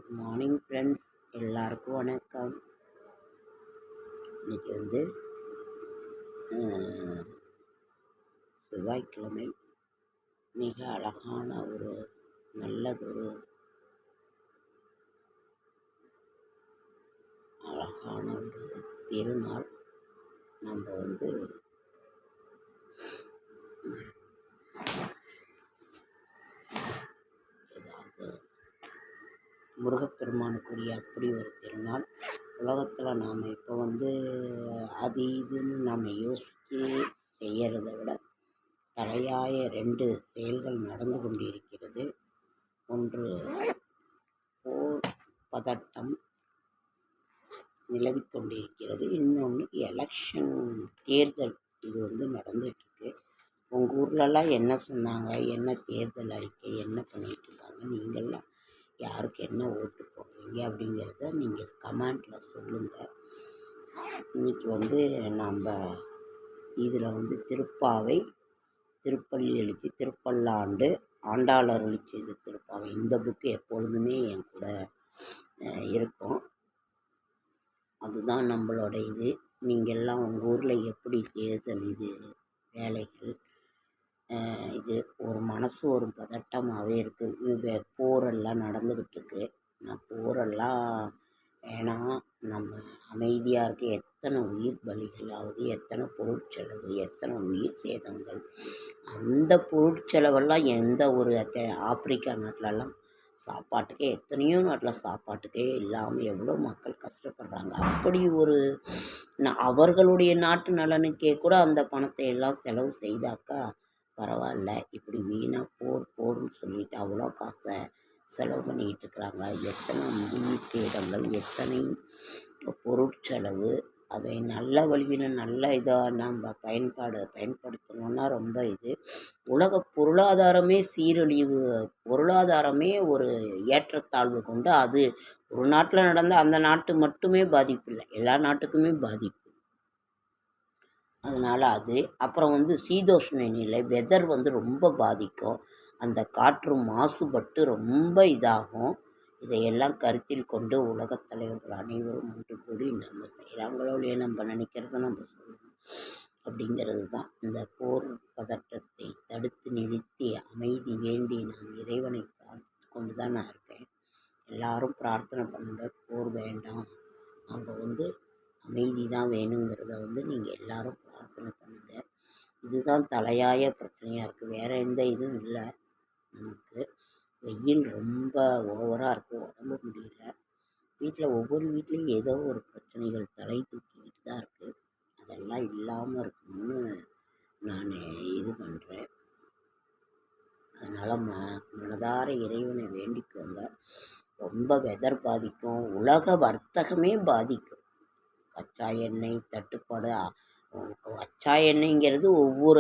Good morning friends, எல்லாருக்கும் வணக்கம். இன்னைக்கு செவ்வாய்க்கிழமை. மிக அழகான நல்லதொரு அழகான திருநாள். நம்ம முருகப்பெருமானுக்குரிய அப்படி ஒரு திருநாள். உலகத்தில் நாம் இப்போ அது இதுன்னு நாம் யோசித்து செய்கிறத விட தலையாய 2 செயல்கள் நடந்து கொண்டிருக்கிறது. ஒன்று, போர் பதட்டம் நிலவிக் கொண்டிருக்கிறது. இன்னொன்று, எலெக்ஷன் தேர்தல். இது நடந்துகிட்ருக்கு. உங்கள் ஊர்லெலாம் என்ன சொன்னாங்க? என்ன தேர்தல் அறிக்கை? என்ன பண்ணிகிட்ருக்காங்க? நீங்கள்லாம் யாருக்கு என்ன ஓட்டு போடுறீங்க அப்படிங்கிறத நீங்கள் கமெண்டில் சொல்லுங்கள். இன்றைக்கி நம்ம இதில் திருப்பாவை, திருப்பள்ளி எழுச்சி, திருப்பல்லாண்டு, ஆண்டாள் அருளி செய்த திருப்பாவை, இந்த புக்கு எப்பொழுதுமே என் கூட இருக்கும். அதுதான் நம்மளோட இது. நீங்கள்லாம் உங்கள் ஊரில் எப்படி தேர்தல் வேலைகள் இது ஒரு மனசு ஒரு பதட்டமாகவே இருக்குது. போரெல்லாம் நடந்துக்கிட்டு இருக்கு. நான் போரெல்லாம் வேணாம், நம்ம அமைதியாக இருக்க. எத்தனை உயிர் பலிகளாவது, எத்தனை பொருட்செலவு, எத்தனை உயிர் சேதங்கள். அந்த பொருட்செலவெல்லாம் எந்த ஒரு ஆப்பிரிக்கா நாட்டிலலாம் சாப்பாட்டுக்கே, எத்தனையோ நாட்டில் சாப்பாட்டுக்கே இல்லாமல் எவ்வளோ மக்கள் கஷ்டப்படுறாங்க. அப்படி அவர்களுடைய நாட்டு நலனுக்கே கூட அந்த பணத்தை எல்லாம் செலவு செய்தாக்கா பரவாயில்ல. இப்படி வீணாக போர்னு சொல்லிட்டு அவ்வளோ காசை செலவு பண்ணிக்கிட்டு இருக்கிறாங்க. எத்தனை உயிர் சேதங்கள், எத்தனை பொருட்செலவு. அதை நல்ல வழியில் நல்ல இதாக நம்ம பயன்படுத்தணுன்னா ரொம்ப உலக பொருளாதாரமே சீரழிவு. பொருளாதாரமே ஒரு ஏற்றத்தாழ்வு கொண்டு அது ஒரு நாட்டில் நடந்தால் அந்த நாட்டு மட்டுமே பாதிப்பு இல்லை, எல்லா நாட்டுக்குமே பாதிப்பு. அதனால் அப்புறம் சீதோஷ்ண நிலை, வெதர் ரொம்ப பாதிக்கும். அந்த காற்று மாசுபட்டு ரொம்ப இதாகும். இதையெல்லாம் கருத்தில் கொண்டு உலகத் தலைவர்கள் அனைவரும் ஒன்று கூடி நம்ம செய்கிறாங்களோ இல்லையோ, நம்ம நினைக்கிறத நம்ம சொல்லணும் அப்படிங்கிறது தான். இந்த போர் பதற்றத்தை தடுத்து நிறுத்தி அமைதி வேண்டி நாம் இறைவனை பிரார்த்தித்து கொண்டு தான் நான் இருக்கேன். எல்லாரும் பிரார்த்தனை பண்ணுங்கள். போர் வேண்டாம், நம்ம அமைதி தான் வேணுங்கிறத நீங்கள் எல்லாரும் பிரார்த்தனை பண்ணுங்கள். இதுதான் தலையாய பிரச்சனையாக இருக்குது. வேறு எந்த இதுவும் இல்லை. நமக்கு வெயில் ரொம்ப ஓவராக இருக்குது, உடம்பு முடியல. ஒவ்வொரு வீட்லேயும் ஏதோ ஒரு பிரச்சனைகள் தலை தூக்கிக்கிட்டு தான் இருக்குது. அதெல்லாம் இல்லாமல் இருக்கணும்னு நான் இது பண்ணுறேன். அதனால் மனதார இறைவனை வேண்டிக்கோங்க. ரொம்ப வெதர் பாதிக்கும், உலக வர்த்தகமே பாதிக்கும். கச்சா எண்ணெய் தட்டுப்பாடு. கச்சா எண்ணெய்ங்கிறது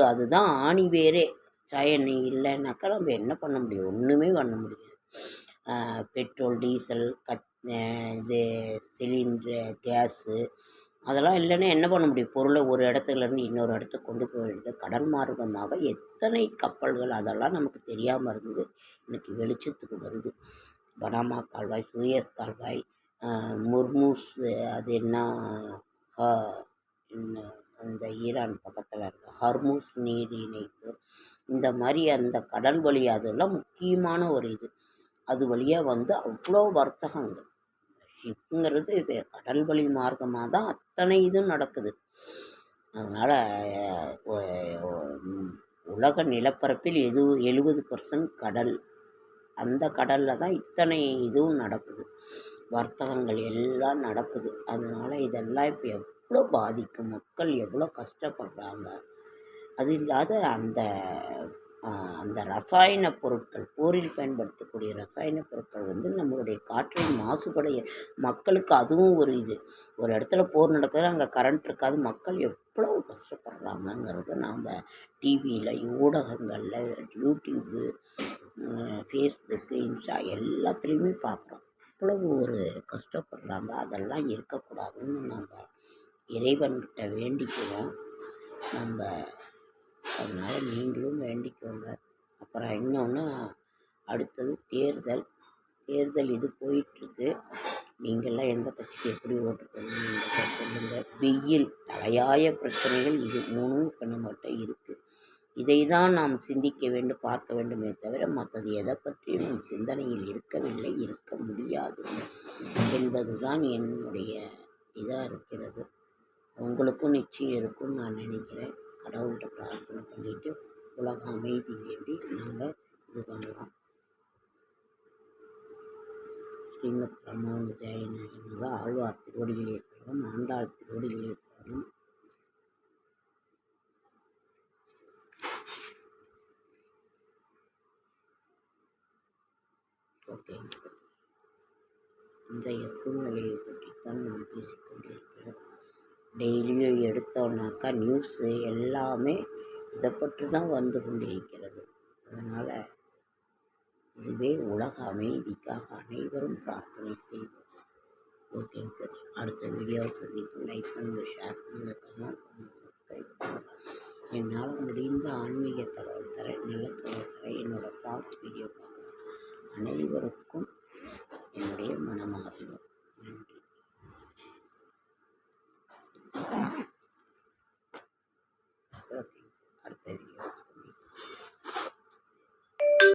அதுதான் ஆணி வேரே. கச்சா எண்ணெய் இல்லைன்னாக்கா நம்ம என்ன பண்ண முடியும்? ஒன்றுமே பண்ண முடியாது. பெட்ரோல், டீசல், சிலிண்ட்ரு, கேஸு அதெல்லாம் இல்லைன்னா என்ன பண்ண முடியும்? பொருளை ஒரு இடத்துலேருந்து இன்னொரு இடத்துக்கு கொண்டு போயிடுது. கடல் மார்க்கமாக எத்தனை கப்பல்கள், அதெல்லாம் நமக்கு தெரியாமல் இருந்தது. இன்றைக்கி வெளிச்சத்துக்கு வருது. பனாமா கால்வாய், சூயஸ் கால்வாய், முர்மூஸ், அது என்ன அந்த ஈரான் பக்கத்தில் இருக்க ஹர்மூஸ் நீர் இணைப்பு, இந்த மாதிரி அந்த கடல் வழி அதெல்லாம் முக்கியமான ஒரு இது. அது வழியாக அவ்வளோ வர்த்தகங்கள். ஷிப்புங்கிறது கடல் வழி மார்க்கமாக தான் அத்தனை இதுவும் நடக்குது. அதனால் உலக நிலப்பரப்பில் 70% கடல். அந்த கடலில் தான் இத்தனை இதுவும் நடக்குது, வர்த்தகங்கள் எல்லாம் நடக்குது. அதனால் இதெல்லாம் இப்போ எவ்வளோ பாதிக்கும், மக்கள் எவ்வளோ கஷ்டப்படுறாங்க. அது இல்லாத அந்த ரசாயன பொருட்கள், போரில் பயன்படுத்தக்கூடிய ரசாயன பொருட்கள் நம்மளுடைய காற்றை மாசுபடைய மக்களுக்கு அதுவும் ஒரு இது. ஒரு இடத்துல போர் நடக்குது, அங்கே கரண்ட் இருக்காது, மக்கள் எவ்வளோ கஷ்டப்படுறாங்கங்கிறத நாம் டிவியில், ஊடகங்களில், யூடியூப்பு, ஃபேஸ்புக்கு, இன்ஸ்டா எல்லாத்துலேயுமே பார்க்குறோம். அவ்வளவு ஒரு கஷ்டப்படுறாங்க. அதெல்லாம் இருக்கக்கூடாதுன்னு நம்ம இறைவன்கிட்ட வேண்டிக்கிறோம். அதனால் நீங்களும் வேண்டிக்கோங்க. அப்புறம் இன்னொன்று, அடுத்தது தேர்தல். தேர்தல் இது போயிட்டுருக்கு. நீங்கள்லாம் எந்த கட்சிக்கு எப்படி ஓட்டு போடுவீங்க சொல்லுங்கள். வெயில் தலையாய பிரச்சனைகள் இது 3ம் இப்போ நம்மகிட்ட இருக்குது. இதை தான் நாம் சிந்திக்க வேண்டும், பார்க்க வேண்டுமே தவிர மற்றது எதை பற்றியும் நம் சிந்தனையில் இருக்கவில்லை, இருக்க முடியாது என்பது தான் என்னுடைய இதாக இருக்கிறது. உங்களுக்கும் நிச்சயம் இருக்கும்னு நான் நினைக்கிறேன். கடவுள்கிட்ட பிரார்த்தனை பண்ணிவிட்டு உலக அமைதி வேண்டி நம்ம இது பண்ணலாம். ஸ்ரீமத் ராமானுஜாய நமக. ஆழ்வார் திருவடிகளே சரணம், ஆண்டாள் திருவடிகளே சரணம். ஓகே, இன்றைய சூழ்நிலையை பற்றித்தான் நாம் பேசிக்கொண்டிருக்கிறோம். டெய்லியும் எடுத்தோன்னாக்கா நியூஸு எல்லாமே இதை பற்றி தான் வந்து கொண்டிருக்கிறது. அதனால் இதுவே உலக அமைதிக்காக அனைவரும் பிரார்த்தனை செய்வோம். ஓகே ஃப்ரெண்ட்ஸ், அடுத்த வீடியோவை சந்திக்கும். லைக் பண்ணுங்கள், ஷேர் பண்ணுங்கள், கமெண்ட் பண்ணுங்கள், சப்ஸ்கிரைப் பண்ணுங்கள். என்னால் முடிந்த ஆன்மீக தகவல் தர, நல்ல தகவல் தர என்னோடய ஷார்ட்ஸ் வீடியோ பார்க்குறேன் அனைவருக்கும் என்னுடைய மனமார்ந்த